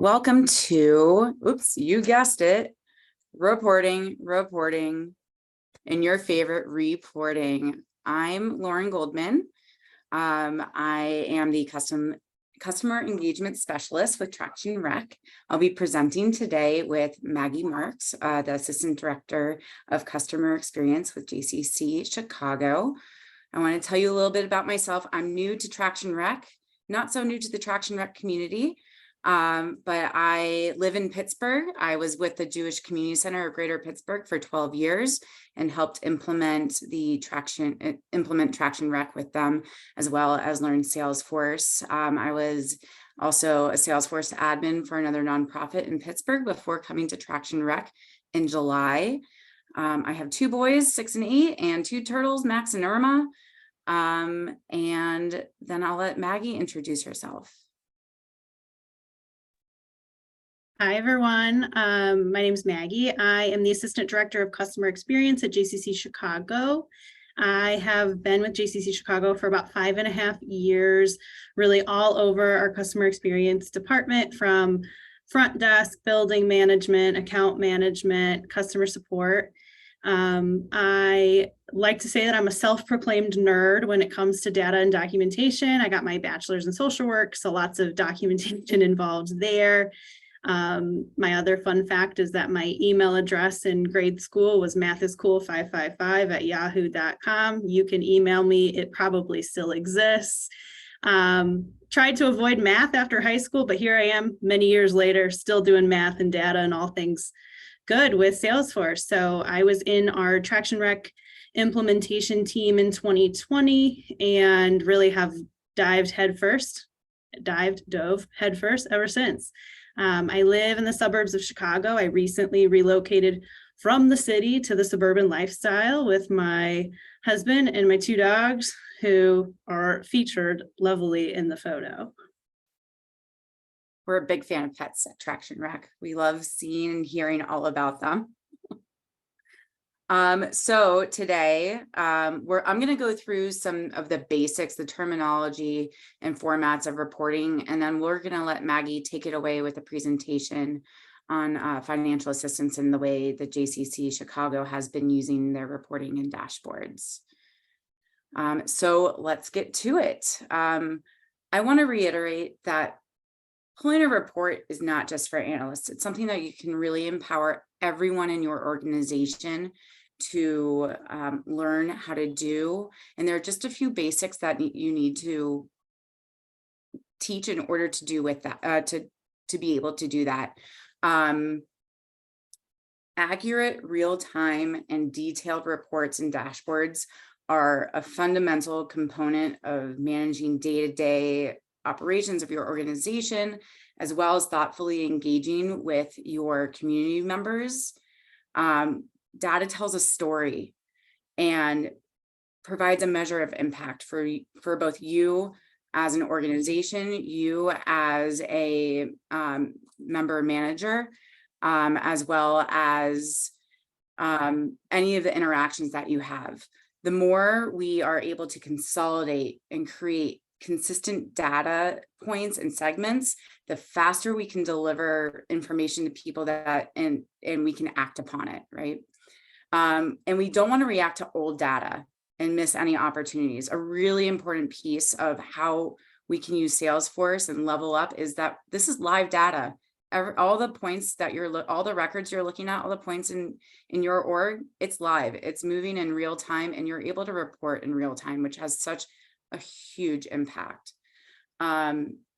Welcome to, oops, you guessed it, reporting, and your favorite reporting. I'm Lauren Goldman. I am the customer engagement specialist with Traction Rec. I'll be presenting today with Maggie Marks, the Assistant Director of Customer Experience with JCC Chicago. I want to tell you a little bit about myself. I'm new to Traction Rec, not so new to the Traction Rec community. But I live in Pittsburgh. I was with the Jewish Community Center of Greater Pittsburgh for 12 years and helped implement Traction Rec with them, as well as learn Salesforce. I was also a Salesforce admin for another nonprofit in Pittsburgh before coming to Traction Rec in July. I have two boys, 6 and 8, and two turtles, Max and Irma. And then I'll let Maggie introduce herself. Hi, everyone. My name is Maggie. I am the Assistant Director of Customer Experience at JCC Chicago. I have been with JCC Chicago for about 5.5 years, really all over our customer experience department, from front desk, building management, account management, customer support. I like to say that I'm a self-proclaimed nerd when it comes to data and documentation. I got my bachelor's in social work, so lots of documentation involved there. My other fun fact is that my email address in grade school was mathiscool555@yahoo.com. You can email me. It probably still exists. Tried to avoid math after high school, but here I am many years later, still doing math and data and all things good with Salesforce. So I was in our Traction Rec implementation team in 2020 and really have dove headfirst ever since. I live in the suburbs of Chicago. I recently relocated from the city to the suburban lifestyle with my husband and my two dogs, who are featured lovely in the photo. We're a big fan of pets at Traction Rec. We love seeing and hearing all about them. So today, I'm going to go through some of the basics, the terminology and formats of reporting, and then we're going to let Maggie take it away with a presentation on financial assistance and the way that JCC Chicago has been using their reporting and dashboards. So let's get to it. I want to reiterate that pulling a report is not just for analysts. It's something that you can really empower everyone in your organization to learn how to do. And there are just a few basics that you need to teach in order to do with that, to be able to do that. Accurate, real-time, and detailed reports and dashboards are a fundamental component of managing day-to-day operations of your organization, as well as thoughtfully engaging with your community members. Data tells a story and provides a measure of impact for both you as an organization, you as a member manager, as well as any of the interactions that you have. The more we are able to consolidate and create consistent data points and segments, the faster we can deliver information to people and we can act upon it, right? And we don't want to react to old data and miss any opportunities. A really important piece of how we can use Salesforce and level up is that this is live data. All the points that all the records you're looking at, all the points in your org, it's live, it's moving in real time, and you're able to report in real time, which has such a huge impact.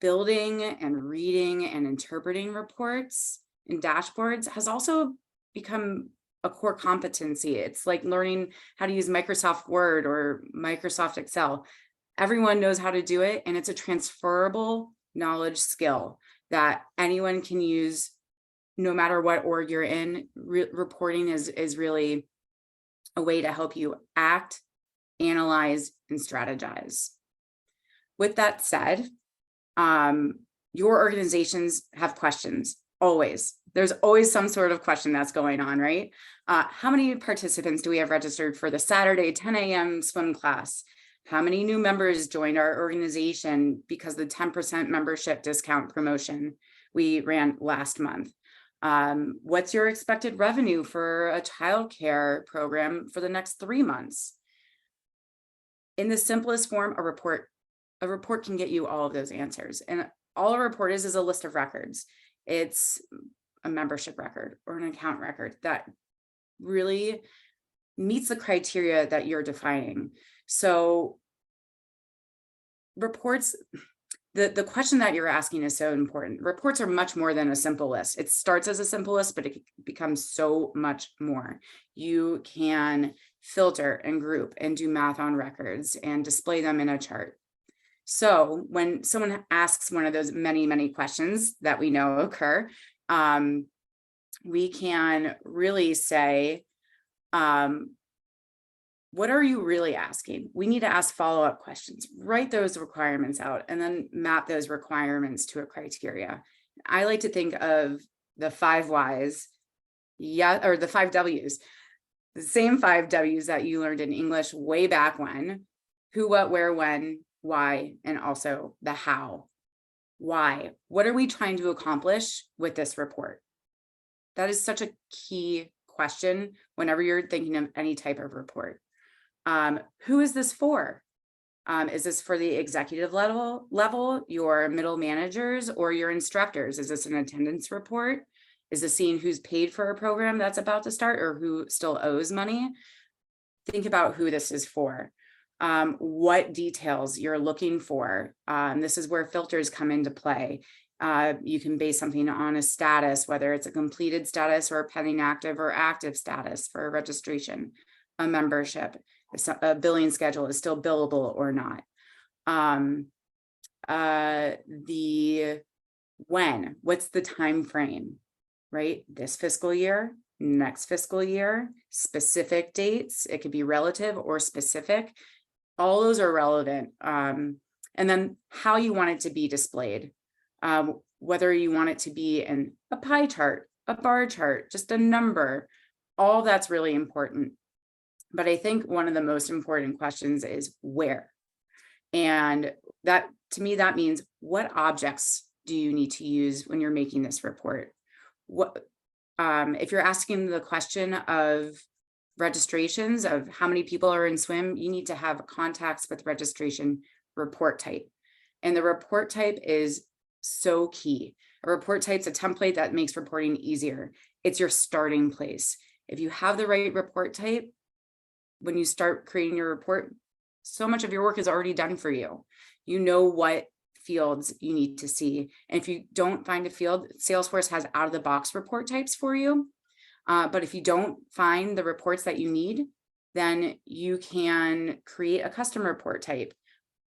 Building and reading and interpreting reports and dashboards has also become a core competency. It's like learning how to use Microsoft Word or Microsoft Excel. Everyone knows how to do it, and it's a transferable knowledge skill that anyone can use no matter what org you're in. Reporting is really a way to help you act, analyze, and strategize. With that said, your organizations have questions, always. There's always some sort of question that's going on, right? How many participants do we have registered for the Saturday 10 a.m. swim class? How many new members joined our organization because of the 10% membership discount promotion? we ran last month. What's your expected revenue for a childcare program for the next 3 months? In the simplest form, a report can get you all of those answers. And all a report is a list of records. It's a membership record or an account record that really meets the criteria that you're defining. So reports, the question that you're asking is so important. Reports are much more than a simple list. It starts as a simple list, but it becomes so much more. You can filter and group and do math on records and display them in a chart. So when someone asks one of those many, many questions that we know occur, we can really say, what are you really asking? We need to ask follow-up questions, write those requirements out, and then map those requirements to a criteria. I like to think of the 5 whys, or the 5 W's, the same 5 W's that you learned in English way back when: who, what, where, when, why, and also the how. Why? What are we trying to accomplish with this report? That is such a key question whenever you're thinking of any type of report. Who is this for? Is this for the executive level, your middle managers, or your instructors? Is this an attendance report? Is this seeing who's paid for a program that's about to start or who still owes money? Think about who this is for. What details you're looking for. This is where filters come into play. You can base something on a status, whether it's a completed status or a pending active or active status for a registration, a membership, a billing schedule is still billable or not. The when, what's the time frame, right? This fiscal year, next fiscal year, specific dates. It could be relative or specific. All those are relevant. And then how you want it to be displayed. Whether you want it to be in a pie chart, a bar chart, just a number, all that's really important. But I think one of the most important questions is where. And that, to me, that means what objects do you need to use when you're making this report? What, if you're asking the question of registrations, of how many people are in swim, you need to have contacts with registration report type. And the report type is so key. A report type's a template that makes reporting easier. It's your starting place. If you have the right report type, when you start creating your report, so much of your work is already done for you. You know what fields you need to see. And if you don't find a field, Salesforce has out of the box report types for you. But if you don't find the reports that you need, then you can create a custom report type,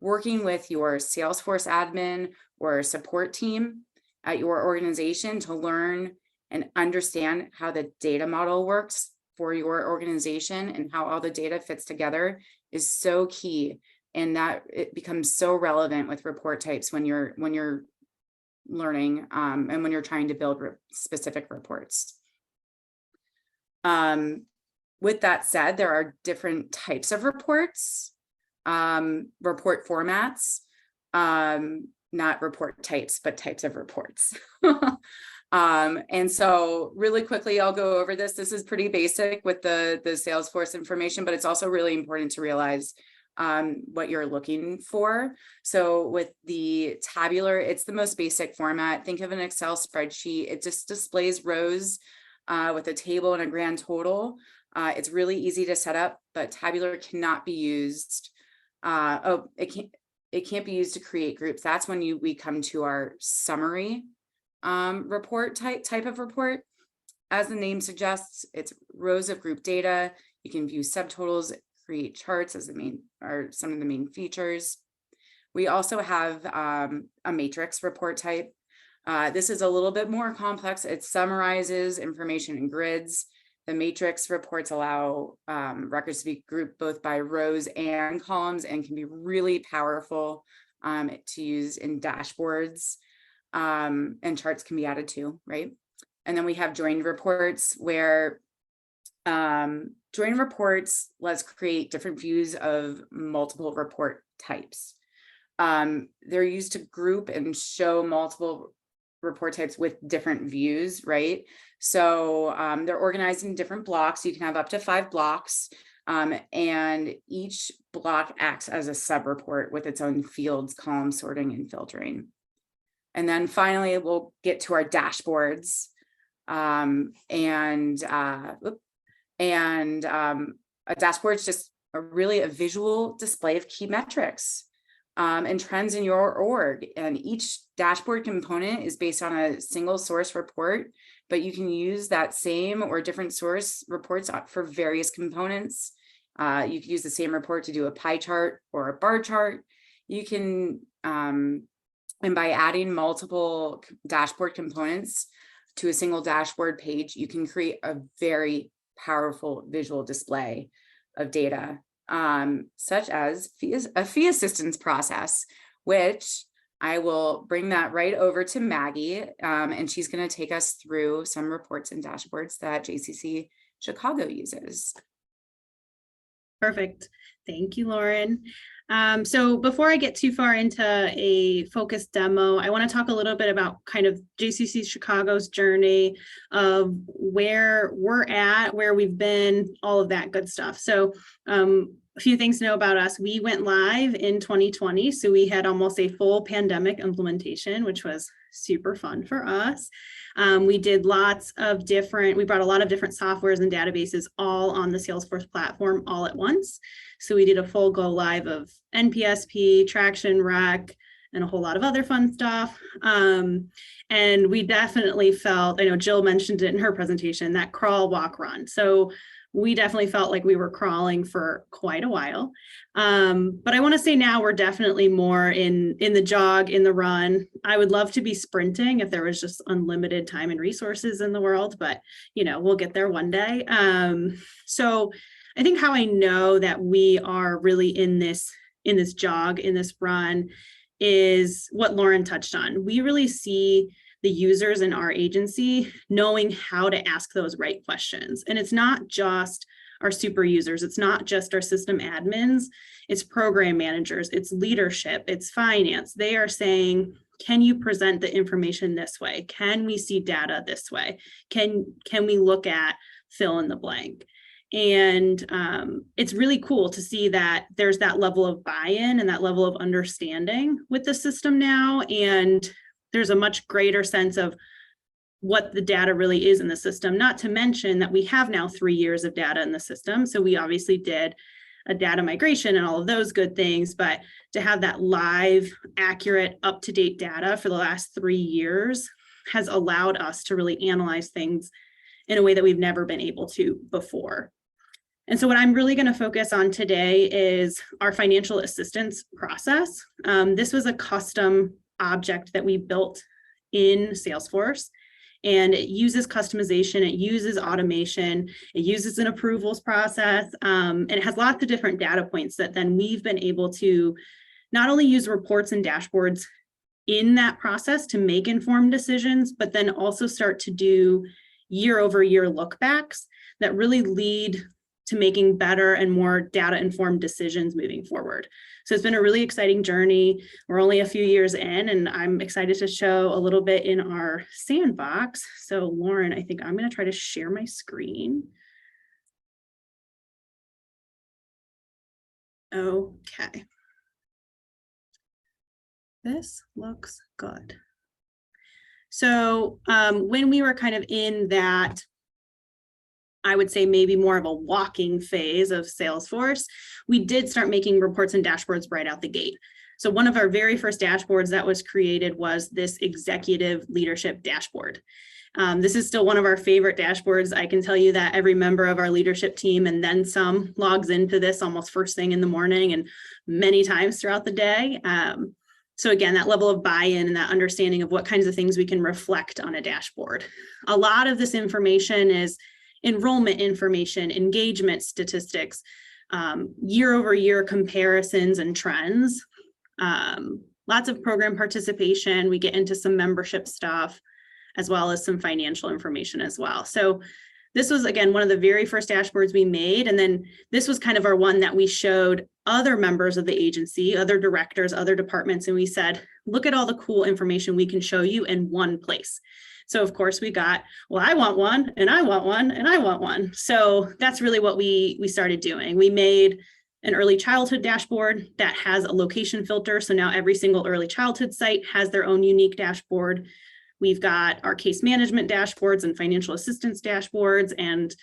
working with your Salesforce admin or support team at your organization to learn and understand how the data model works for your organization and how all the data fits together is so key. And that it becomes so relevant with report types when you're learning and when you're trying to build specific reports. With that said, there are different types of reports, report formats, not report types, but types of reports. And so really quickly, I'll go over this. This is pretty basic with the Salesforce information, but it's also really important to realize what you're looking for. So with the tabular, it's the most basic format. Think of an Excel spreadsheet. It just displays rows with a table and a grand total. It's really easy to set up, but tabular cannot be used. It can't be used to create groups. That's when we come to our summary report type of report. As the name suggests, it's rows of group data. You can view subtotals, create charts as some of the main features. We also have a matrix report type. This is a little bit more complex. It summarizes information in grids. The matrix reports allow records to be grouped both by rows and columns and can be really powerful to use in dashboards, and charts can be added to, right? And then we have joined reports where joined reports let's create different views of multiple report types. They're used to group and show multiple report types with different views, right? So they're organized in different blocks. You can have up to 5 blocks, and each block acts as a sub-report with its own fields, column sorting, and filtering. And then finally, we'll get to our dashboards. A dashboard is just a visual display of key metrics and trends in your org. And each dashboard component is based on a single source report, but you can use that same or different source reports for various components. You can use the same report to do a pie chart or a bar chart. You can, and by adding multiple dashboard components to a single dashboard page, you can create a very powerful visual display of data, such as a fee assistance process, which I will bring that right over to Maggie, and she's going to take us through some reports and dashboards that JCC Chicago uses. Perfect. Thank you, Lauren. So before I get too far into a focused demo, I want to talk a little bit about kind of JCC Chicago's journey of where we're at, where we've been, all of that good stuff. So a few things to know about us. We went live in 2020, so we had almost a full pandemic implementation, which was super fun for us. We did we brought a lot of different softwares and databases all on the Salesforce platform all at once. So we did a full go live of NPSP, Traction Rec, and a whole lot of other fun stuff. And we definitely felt, I know Jill mentioned it in her presentation, that crawl, walk, run. So we definitely felt like we were crawling for quite a while. But I want to say now we're definitely more in the jog, in the run. I would love to be sprinting if there was just unlimited time and resources in the world, but we'll get there one day. So I think how I know that we are really in this jog, in this run, is what Lauren touched on. We really see the users in our agency knowing how to ask those right questions. And it's not just our super users. It's not just our system admins. It's program managers. It's leadership. It's finance. They are saying, can you present the information this way? Can we see data this way? Can we look at fill in the blank? And it's really cool to see that there's that level of buy-in and that level of understanding with the system now. And there's a much greater sense of what the data really is in the system, not to mention that we have now 3 years of data in the system. So we obviously did a data migration and all of those good things, but to have that live, accurate, up-to-date data for the last 3 years has allowed us to really analyze things in a way that we've never been able to before. And so what I'm really going to focus on today is our financial assistance process. This was a custom object that we built in Salesforce, and it uses customization, it uses automation, it uses an approvals process, and it has lots of different data points that then we've been able to not only use reports and dashboards in that process to make informed decisions, but then also start to do year-over-year look backs that really lead to making better and more data-informed decisions moving forward. So it's been a really exciting journey. We're only a few years in, and I'm excited to show a little bit in our sandbox. So Lauren, I think I'm going to try to share my screen. Okay. This looks good. So when we were kind of in that, I would say maybe more of a walking phase of Salesforce, we did start making reports and dashboards right out the gate. So one of our very first dashboards that was created was this executive leadership dashboard. This is still one of our favorite dashboards. I can tell you that every member of our leadership team and then some logs into this almost first thing in the morning and many times throughout the day. So again, that level of buy-in and that understanding of what kinds of things we can reflect on a dashboard. A lot of this information is enrollment information, engagement statistics, year-over-year comparisons and trends, lots of program participation. We get into some membership stuff, as well as some financial information as well. So this was, again, one of the very first dashboards we made. And then this was kind of our one that we showed other members of the agency, other directors, other departments. And we said, look at all the cool information we can show you in one place. So of course we got, well, I want one and I want one and I want one. So that's really what we started doing. We made an early childhood dashboard that has a location filter. So now every single early childhood site has their own unique dashboard. We've got our case management dashboards and financial assistance dashboards. And,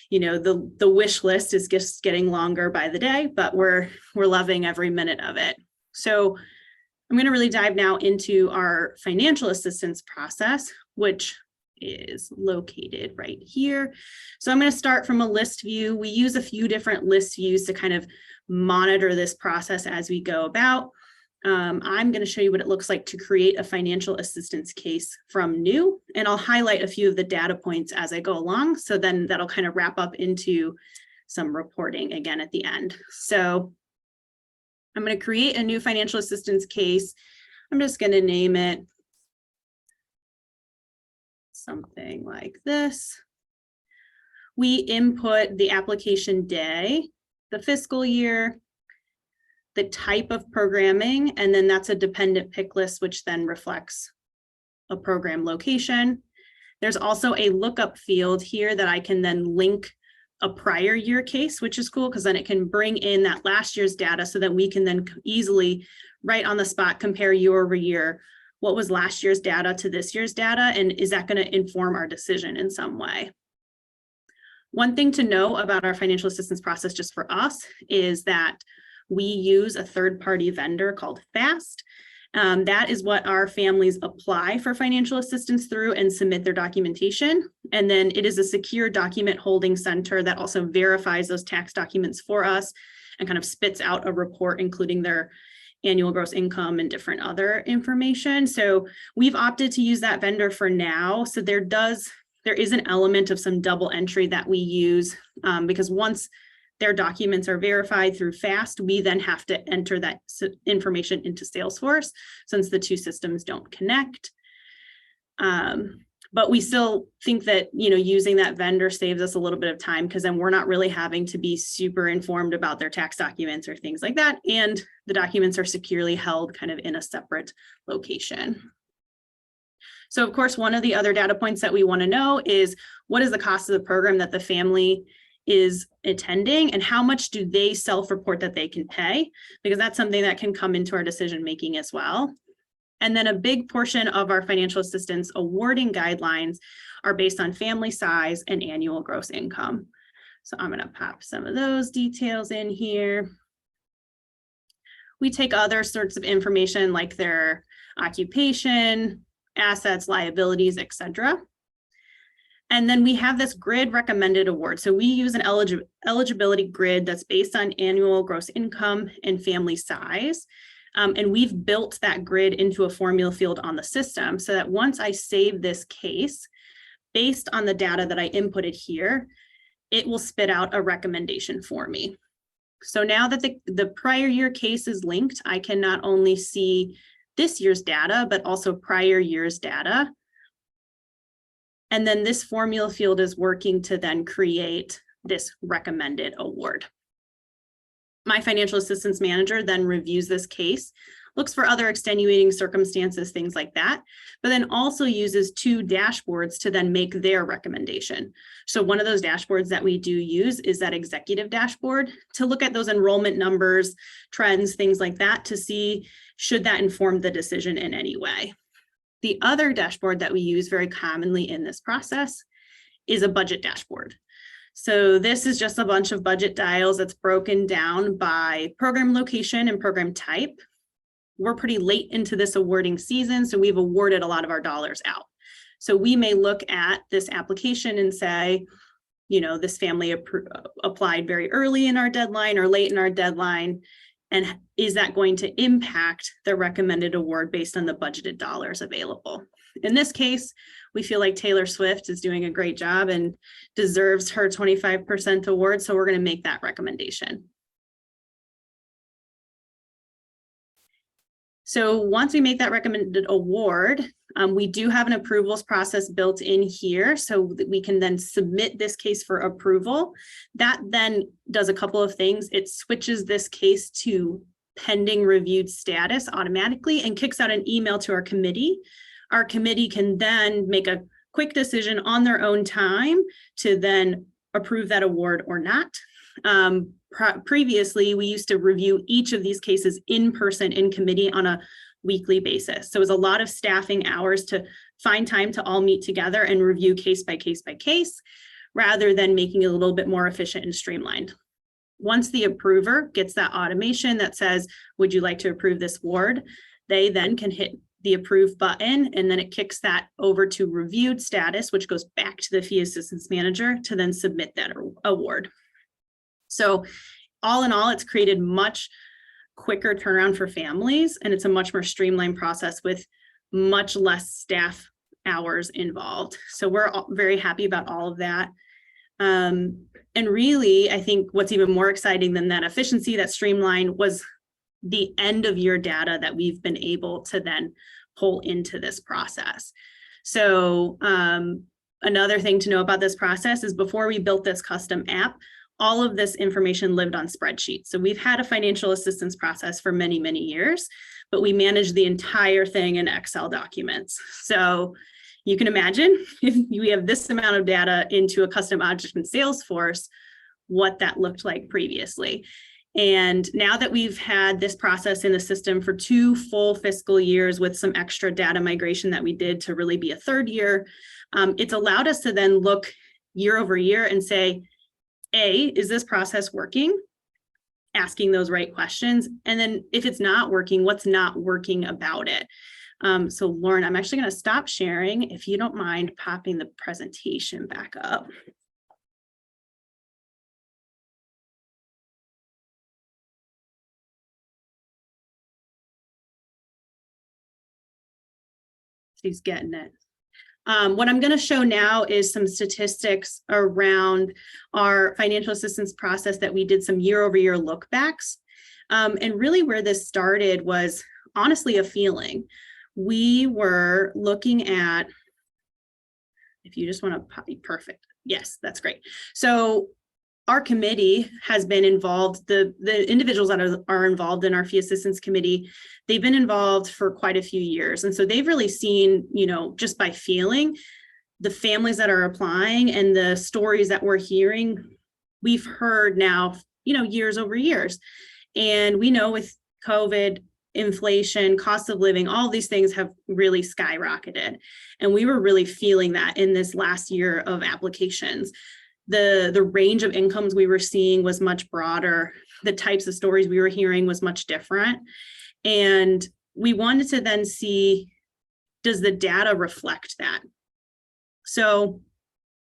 you know, the wish list is just getting longer by the day, but we're loving every minute of it. So I'm going to really dive now into our financial assistance process, which is located right here. So I'm going to start from a list view. We use a few different list views to kind of monitor this process as we go about. I'm going to show you what it looks like to create a financial assistance case from new, and I'll highlight a few of the data points as I go along. So then that'll kind of wrap up into some reporting again at the end. So I'm going to create a new financial assistance case. I'm just going to name it something like this. We input the application day, the fiscal year, the type of programming, and then that's a dependent pick list, which then reflects a program location. There's also a lookup field here that I can then link a prior year case, which is cool because then it can bring in that last year's data so that we can then easily, right on the spot, compare year over year. What was last year's data to this year's data? And is that going to inform our decision in some way? One thing to know about our financial assistance process just for us is that we use a third-party vendor called FAST. That is what our families apply for financial assistance through and submit their documentation. And then it is a secure document holding center that also verifies those tax documents for us and kind of spits out a report, including their annual gross income and different other information. So we've opted to use that vendor for now. So there is an element of some double entry that we use because once their documents are verified through FAST, we then have to enter that information into Salesforce since the two systems don't connect. But we still think that, you know, using that vendor saves us a little bit of time because then we're not really having to be super informed about their tax documents or things like that. And the documents are securely held kind of in a separate location. So of course, one of the other data points that we want to know is what is the cost of the program that the family is attending and how much do they self-report that they can pay, because that's something that can come into our decision-making as well. And then a big portion of our financial assistance awarding guidelines are based on family size and annual gross income. So I'm going to pop some of those details in here. We take other sorts of information like their occupation, assets, liabilities, etc. And then we have this grid recommended award. So we use an eligibility grid that's based on annual gross income and family size. And we've built that grid into a formula field on the system so that once I save this case, based on the data that I inputted here, it will spit out a recommendation for me. So now that the prior year case is linked, I can not only see this year's data, but also prior year's data. And then this formula field is working to then create this recommended award. My financial assistance manager then reviews this case, looks for other extenuating circumstances, things like that, but then also uses two dashboards to then make their recommendation. So one of those dashboards that we do use is that executive dashboard to look at those enrollment numbers, trends, things like that to see should that inform the decision in any way. The other dashboard that we use very commonly in this process is a budget dashboard. So this is just a bunch of budget dials that's broken down by program location and program type. We're pretty late into this awarding season, so we've awarded a lot of our dollars out. So we may look at this application and say, you know, this family applied very early in our deadline or late in our deadline. And is that going to impact the recommended award based on the budgeted dollars available? In this case, we feel like Taylor Swift is doing a great job and deserves her 25% award. So we're going to make that recommendation. So once we make that recommended award, we do have an approvals process built in here so that we can then submit this case for approval. That then does a couple of things. It switches this case to pending reviewed status automatically and kicks out an email to our committee. Our committee can then make a quick decision on their own time to then approve that award or not. Previously, we used to review each of these cases in person in committee on a weekly basis. So it was a lot of staffing hours to find time to all meet together and review case by case by case, rather than making it a little bit more efficient and streamlined. Once the approver gets that automation that says, would you like to approve this award? They then can hit the approve button, and then it kicks that over to reviewed status, which goes back to the fee assistance manager to then submit that award. So all in all, it's created much quicker turnaround for families, and it's a much more streamlined process with much less staff hours involved. So we're very happy about all of that. And really, I think what's even more exciting than that efficiency, that streamline, was the end of year data that we've been able to then pull into this process. So another thing to know about this process is before we built this custom app, all of this information lived on spreadsheets. So we've had a financial assistance process for many, many years, but we managed the entire thing in Excel documents. So you can imagine if we have this amount of data into a custom object in Salesforce, what that looked like previously. And now that we've had this process in the system for 2 full fiscal years with some extra data migration that we did to really be a third year, it's allowed us to then look year over year and say, A, is this process working? Asking those right questions. And then if it's not working, what's not working about it? So Lauren, I'm actually going to stop sharing if you don't mind popping the presentation back up. She's getting it. What I'm going to show now is some statistics around our financial assistance process that we did some year-over-year look backs. And really where this started was honestly a feeling. We were looking at, if you just want to pop, perfect. Yes, that's great. So our committee has been involved, the individuals that are involved in our fee assistance committee, they've been involved for quite a few years. And so they've really seen, just by feeling the families that are applying and the stories that we're hearing, we've heard now, years over years. And we know with COVID, inflation, cost of living, all these things have really skyrocketed. And we were really feeling that in this last year of applications. The range of incomes we were seeing was much broader. The types of stories we were hearing was much different. And we wanted to then see, does the data reflect that? So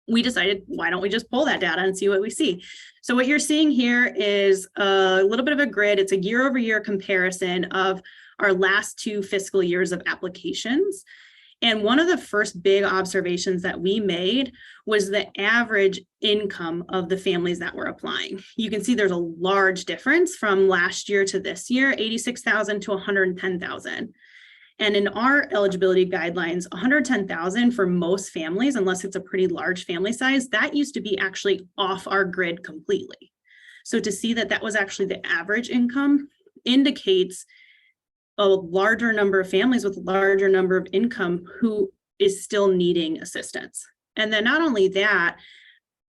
we decided, why don't we just pull that data and see what we see? So what you're seeing here is a little bit of a grid. It's a year over year comparison of our last 2 fiscal years of applications. And one of the first big observations that we made was the average income of the families that were applying. You can see there's a large difference from last year to this year, 86,000 to 110,000. And in our eligibility guidelines, 110,000 for most families, unless it's a pretty large family size, that used to be actually off our grid completely. So to see that that was actually the average income indicates a larger number of families with a larger number of income who is still needing assistance. And then not only that,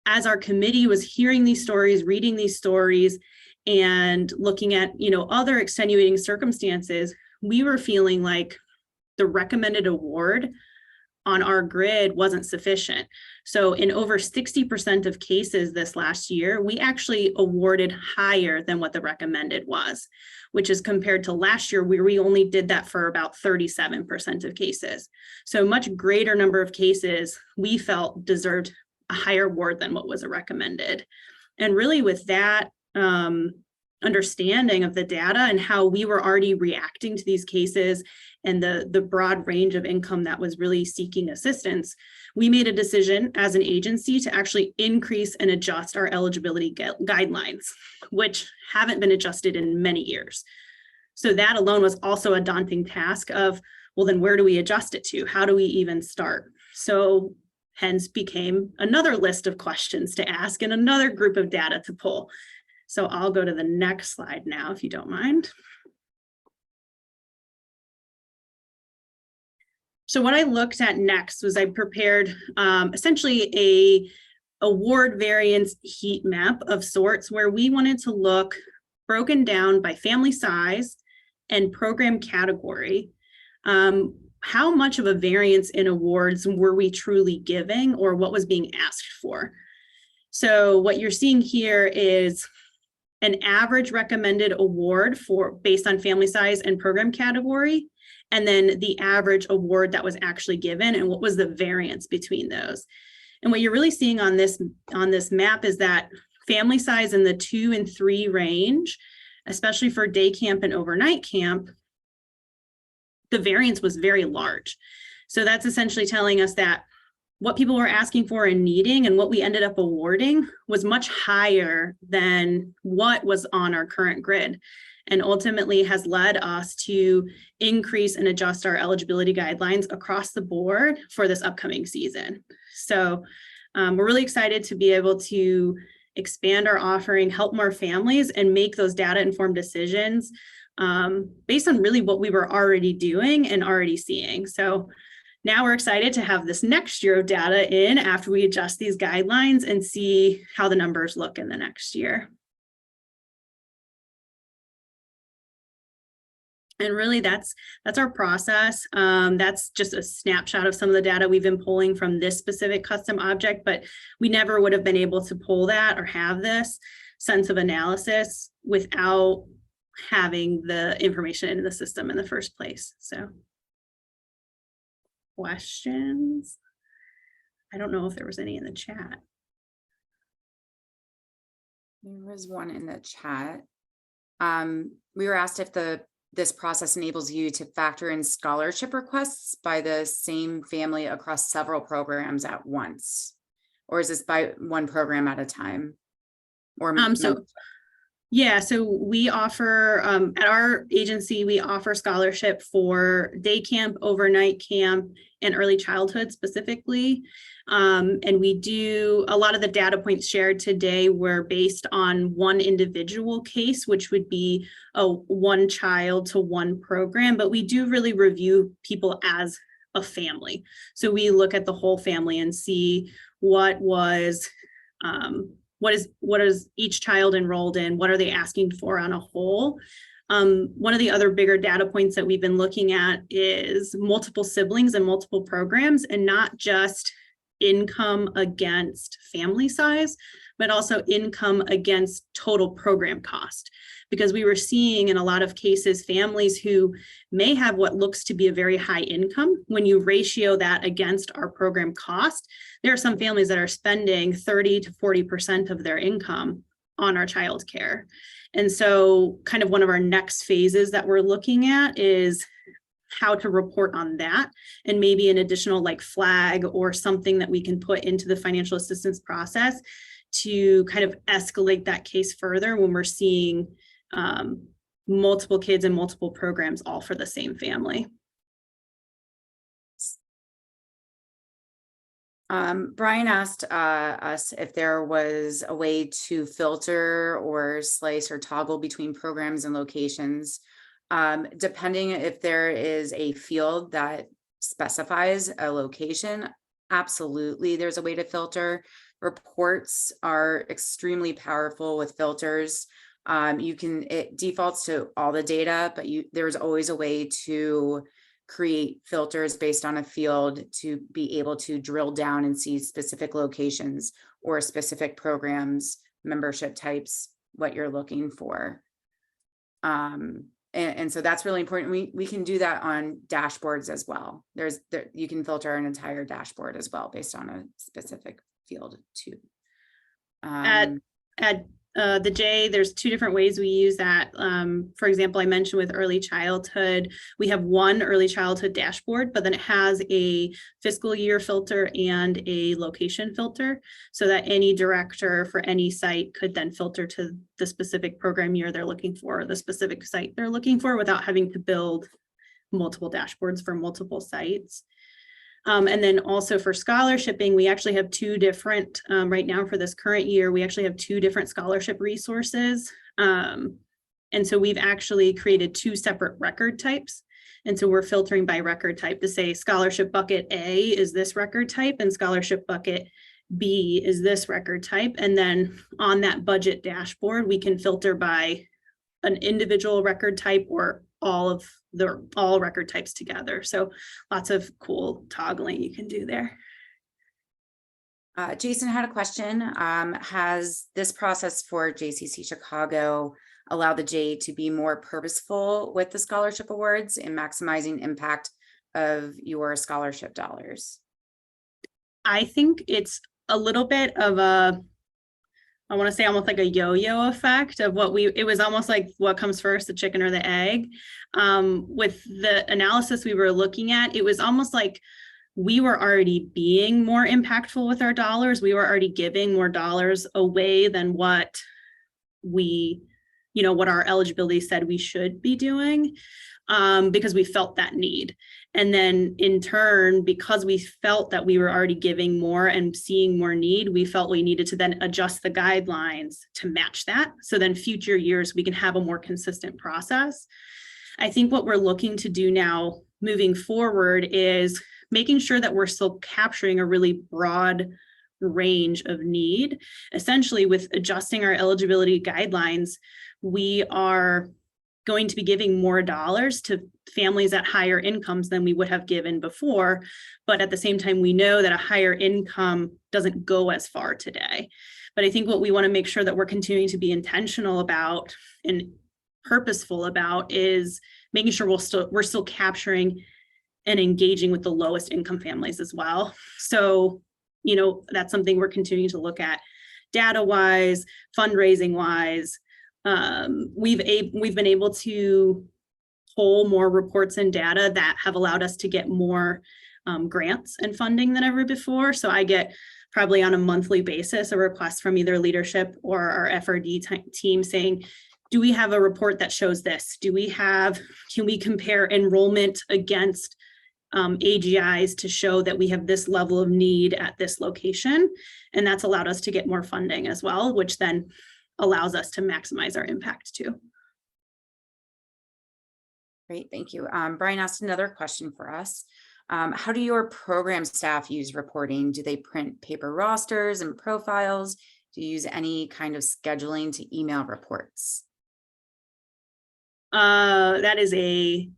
as our committee was hearing these stories, reading these stories, and looking at, other extenuating circumstances, we were feeling like the recommended award on our grid wasn't sufficient. So in over 60% of cases this last year, we actually awarded higher than what the recommended was, which is compared to last year where we only did that for about 37% of cases. So a much greater number of cases we felt deserved a higher award than what was recommended. And really with that understanding of the data and how we were already reacting to these cases and the broad range of income that was really seeking assistance, we made a decision as an agency to actually increase and adjust our eligibility guidelines, which haven't been adjusted in many years. So that alone was also a daunting task of, well, then where do we adjust it to? How do we even start? So hence became another list of questions to ask and another group of data to pull. So I'll go to the next slide now, if you don't mind. So what I looked at next was I prepared essentially a award variance heat map of sorts, where we wanted to look broken down by family size and program category. How much of a variance in awards were we truly giving, or what was being asked for? So what you're seeing here is an average recommended award based on family size and program category, and then the average award that was actually given and what was the variance between those. And what you're really seeing on this map is that family size in the 2 and 3 range, especially for day camp and overnight camp, the variance was very large. So that's essentially telling us that what people were asking for and needing and what we ended up awarding was much higher than what was on our current grid, and ultimately has led us to increase and adjust our eligibility guidelines across the board for this upcoming season. So we're really excited to be able to expand our offering, help more families, and make those data-informed decisions based on really what we were already doing and already seeing. So now we're excited to have this next year of data in after we adjust these guidelines and see how the numbers look in the next year. And really that's our process. That's just a snapshot of some of the data we've been pulling from this specific custom object, but we never would have been able to pull that or have this sense of analysis without having the information in the system in the first place. So questions? I don't know if there was any in the chat. There was one in the chat. We were asked if this process enables you to factor in scholarship requests by the same family across several programs at once, or is this by one program at a time? Or Yeah, so we offer, at our agency, we offer scholarship for day camp, overnight camp, and early childhood specifically. And we do, a lot of the data points shared today were based on one individual case, which would be a one child to one program, but we do really review people as a family. So we look at the whole family and see what is each child enrolled in, what are they asking for on a whole. One of the other bigger data points that we've been looking at is multiple siblings and multiple programs, and not just income against family size, but also income against total program cost. Because we were seeing in a lot of cases, families who may have what looks to be a very high income, when you ratio that against our program cost, there are some families that are spending 30 to 40% of their income on our childcare. And so kind of one of our next phases that we're looking at is how to report on that, and maybe an additional like flag or something that we can put into the financial assistance process to kind of escalate that case further when we're seeing multiple kids and multiple programs all for the same family. Brian asked us if there was a way to filter or slice or toggle between programs and locations. Depending if there is a field that specifies a location, absolutely there's a way to filter. Reports are extremely powerful with filters. It defaults to all the data, but there's always a way to create filters based on a field to be able to drill down and see specific locations or specific programs, membership types, what you're looking for. And so that's really important. We can do that on dashboards as well. You can filter an entire dashboard as well based on a specific field too. At the J, there's two different ways we use that. For example, I mentioned with early childhood, we have one early childhood dashboard, but then it has a fiscal year filter and a location filter, so that any director for any site could then filter to the specific program year they're looking for, or the specific site they're looking for, without having to build multiple dashboards for multiple sites. And then also for scholarshiping, we actually have two different, right now for this current year, we actually have two different scholarship resources. And so we've actually created two separate record types. And so we're filtering by record type to say scholarship bucket A is this record type and scholarship bucket B is this record type. And then on that budget dashboard, we can filter by an individual record type or all record types together. So lots of cool toggling you can do there. Jason had a question. Has this process for JCC Chicago allowed the J to be more purposeful with the scholarship awards and maximizing impact of your scholarship dollars? I think it's a little bit of a, I want to say almost like a yo-yo effect of it was almost like what comes first, the chicken or the egg. With the analysis we were looking at, it was almost like we were already being more impactful with our dollars. We were already giving more dollars away than what what our eligibility said we should be doing, because we felt that need. And then in turn, because we felt that we were already giving more and seeing more need, we felt we needed to then adjust the guidelines to match that. So then future years, we can have a more consistent process. I think what we're looking to do now moving forward is making sure that we're still capturing a really broad range of need. Essentially, with adjusting our eligibility guidelines, we are going to be giving more dollars to families at higher incomes than we would have given before. But at the same time, we know that a higher income doesn't go as far today. But I think what we want to make sure that we're continuing to be intentional about and purposeful about is making sure we're still capturing and engaging with the lowest income families as well. So, that's something we're continuing to look at data-wise, fundraising-wise. We've been able to pull more reports and data that have allowed us to get more grants and funding than ever before. So I get probably on a monthly basis a request from either leadership or our FRD team saying, do we have a report that shows this? Can we compare enrollment against AGIs to show that we have this level of need at this location? And that's allowed us to get more funding as well, which then allows us to maximize our impact too. Great, thank you. Brian asked another question for us. How do your program staff use reporting? Do they print paper rosters and profiles? Do you use any kind of scheduling to email reports? That is a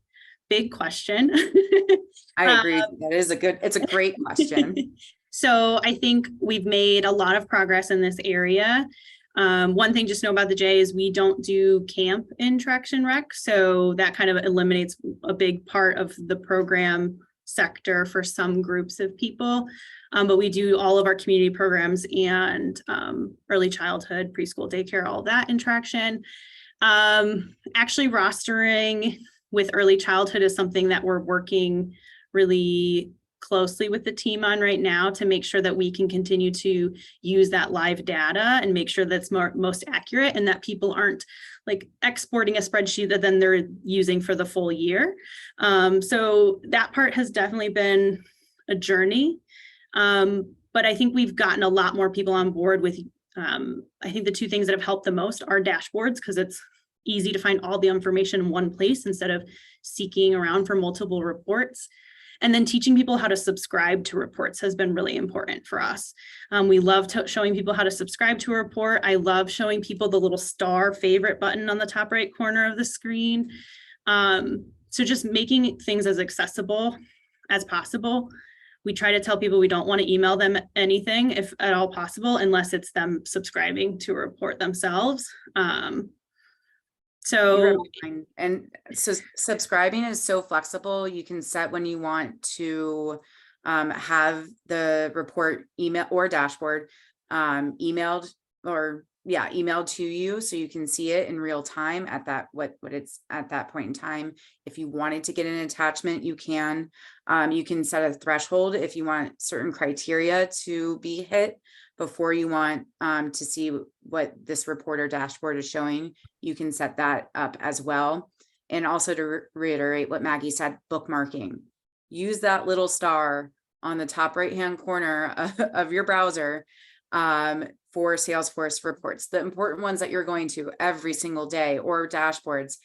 big question. I agree. It's a great question. So I think we've made a lot of progress in this area. One thing just know about the J is we don't do camp in Traction Rec. So that kind of eliminates a big part of the program sector for some groups of people. But we do all of our community programs and early childhood, preschool, daycare, all that in Traction. Actually rostering with early childhood is something that we're working really closely with the team on right now to make sure that we can continue to use that live data and make sure that's most accurate and that people aren't like exporting a spreadsheet that then they're using for the full year. So that part has definitely been a journey. But I think we've gotten a lot more people on board with, I think the two things that have helped the most are dashboards, because it's easy to find all the information in one place instead of seeking around for multiple reports. And then teaching people how to subscribe to reports has been really important for us. We love showing people how to subscribe to a report. I love showing people the little star favorite button on the top right corner of the screen. So just making things as accessible as possible. We try to tell people we don't want to email them anything if at all possible, unless it's them subscribing to a report themselves. So subscribing is so flexible. You can set when you want to have the report email or dashboard emailed to you, so you can see it in real time at that what it's at that point in time. If you wanted to get an attachment, you can set a threshold if you want certain criteria to be hit before you want to see what this report or dashboard is showing. You can set that up as well. And also to reiterate what Maggie said, bookmarking. Use that little star on the top right-hand corner of your browser for Salesforce reports, the important ones that you're going to every single day, or dashboards.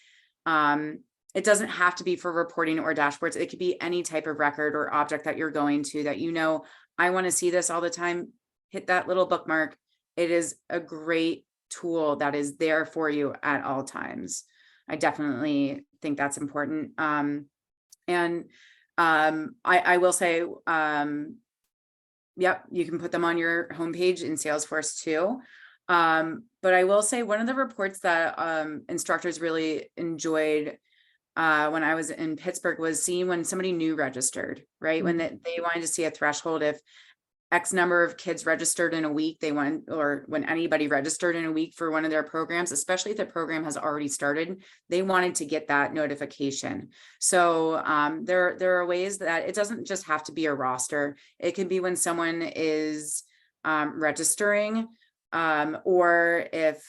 it doesn't have to be for reporting or dashboards. It could be any type of record or object that you're going to that, you know, I want to see this all the time. Hit that little bookmark. It is a great tool that is there for you at all times. I definitely think that's important. I will say, yep, you can put them on your homepage in Salesforce too. But I will say one of the reports that instructors really enjoyed when I was in Pittsburgh was seeing when somebody new registered, right? When they wanted to see a threshold, if X number of kids registered in a week, or when anybody registered in a week for one of their programs, especially if the program has already started, they wanted to get that notification. So there are ways that it doesn't just have to be a roster. It can be when someone is registering, or if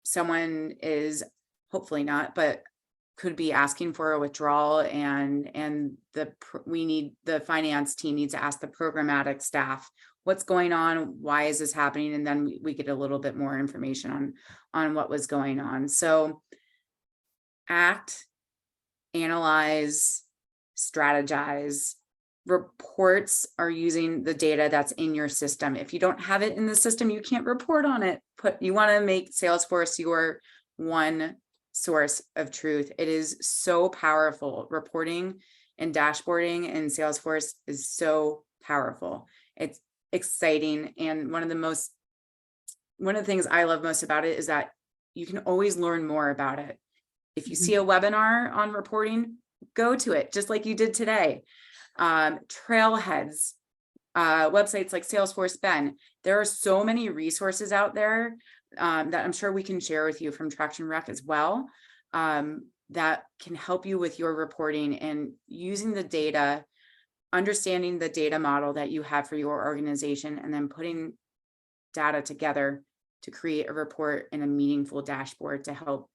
someone is, hopefully not, but could be asking for a withdrawal, and the finance team needs to ask the programmatic staff what's going on, why is this happening, and then we get a little bit more information on what was going on. So act, analyze, strategize. Reports are using the data that's in your system. If you don't have it in the system, you can't report on it. You want to make Salesforce your one source of truth. It is so powerful. Reporting and dashboarding in Salesforce is so powerful. It's exciting. And one of the things I love most about it is that you can always learn more about it. If you see a webinar on reporting, go to it, just like you did today. Trailheads, websites like Salesforce Ben. There are so many resources out there that I'm sure we can share with you from Traction Rec as well, that can help you with your reporting and using the data, understanding the data model that you have for your organization, and then putting data together to create a report and a meaningful dashboard to help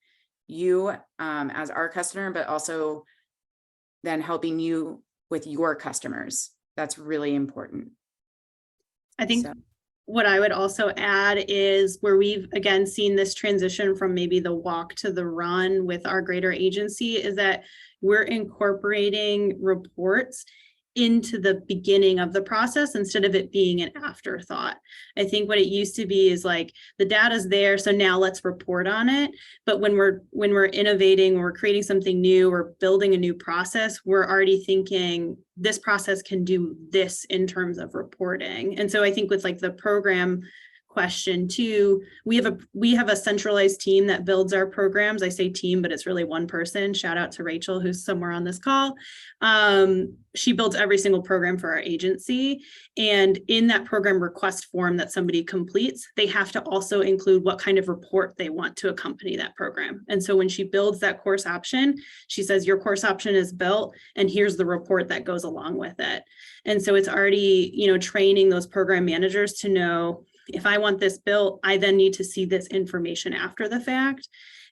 you as our customer, but also then helping you with your customers. That's really important. I think what I would also add is where we've again seen this transition from maybe the walk to the run with our greater agency is that we're incorporating reports into the beginning of the process instead of it being an afterthought. I think what it used to be is like the data's there, so now let's report on it. But when we're innovating, we're creating something new, we're building a new process, we're already thinking this process can do this in terms of reporting. And so I think with like the program question too, we have a centralized team that builds our programs. I say team, but it's really one person. Shout out to Rachel, who's somewhere on this call. She builds every single program for our agency. And in that program request form that somebody completes, they have to also include what kind of report they want to accompany that program. And so when she builds that course option, she says, your course option is built and here's the report that goes along with it. And so it's already, training those program managers to know, if I want this built, I then need to see this information after the fact.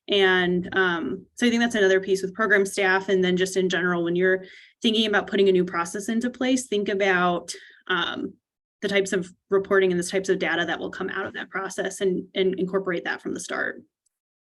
And so I think that's another piece with program staff. And then just in general, when you're thinking about putting a new process into place, think about the types of reporting and the types of data that will come out of that process and incorporate that from the start.